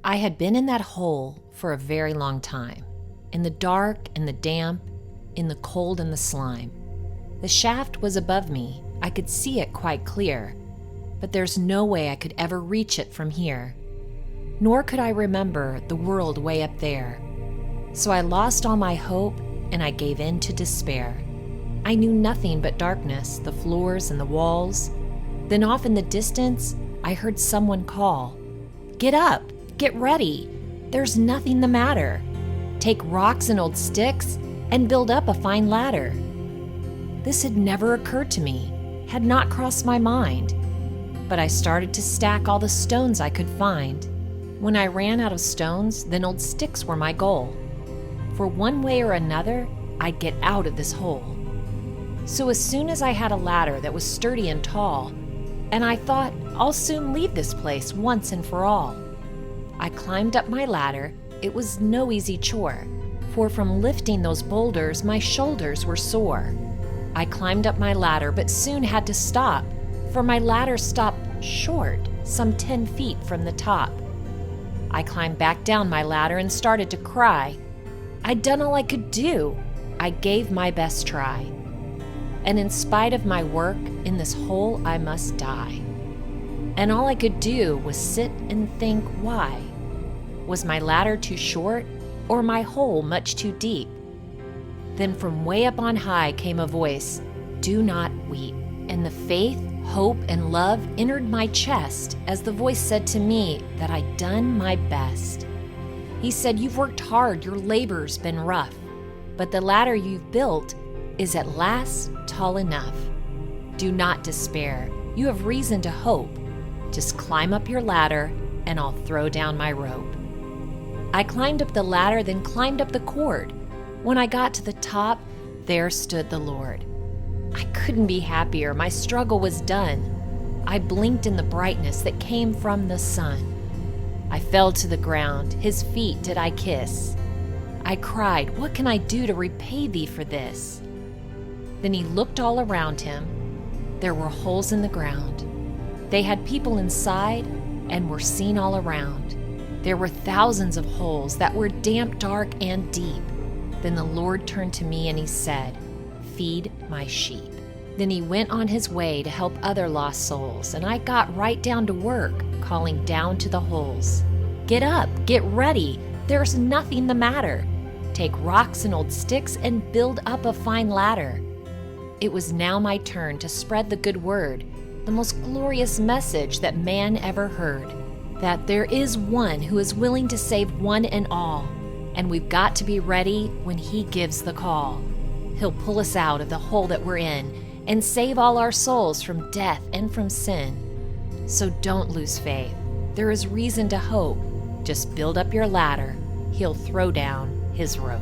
I had been in that hole for a very long time, in the dark and the damp, in the cold and the slime. The shaft was above me. I could see it quite clear, but there's no way I could ever reach it from here. Nor could I remember the world way up there. So I lost all my hope and I gave in to despair. I knew nothing but darkness, the floors and the walls. Then off in the distance, I heard someone call, "Get up, get ready. There's nothing the matter. Take rocks and old sticks and build up a fine ladder." This had never occurred to me, had not crossed my mind. But I started to stack all the stones I could find. When I ran out of stones, then old sticks were my goal. For one way or another, I'd get out of this hole. So as soon as I had a ladder that was sturdy and tall, and I thought, I'll soon leave this place once and for all. I climbed up my ladder. It was no easy chore, for from lifting those boulders, my shoulders were sore. I climbed up my ladder, but soon had to stop, for my ladder stopped short, some 10 feet from the top. I climbed back down my ladder and started to cry. I'd done all I could do. I gave my best try. And in spite of my work, in this hole I must die. And all I could do was sit and think, why? Was my ladder too short, or my hole much too deep? Then from way up on high came a voice, "Do not weep." And the faith, hope, and love entered my chest as the voice said to me that I'd done my best. He said, "You've worked hard, your labor's been rough, but the ladder you've built is at last tall enough. Do not despair, you have reason to hope. Just climb up your ladder and I'll throw down my rope." I climbed up the ladder, then climbed up the cord. When I got to the top, there stood the Lord. I couldn't be happier, my struggle was done. I blinked in the brightness that came from the sun. I fell to the ground, his feet did I kiss. I cried, "What can I do to repay thee for this?" Then he looked all around him. There were holes in the ground. They had people inside and were seen all around. There were thousands of holes that were damp, dark, and deep. Then the Lord turned to me and he said, "Feed my sheep." Then he went on his way to help other lost souls, and I got right down to work, calling down to the holes. "Get up, get ready, there's nothing the matter. Take rocks and old sticks and build up a fine ladder." It was now my turn to spread the good word, the most glorious message that man ever heard, that there is one who is willing to save one and all, and we've got to be ready when he gives the call. He'll pull us out of the hole that we're in and save all our souls from death and from sin. So don't lose faith. There is reason to hope. Just build up your ladder. He'll throw down his rope.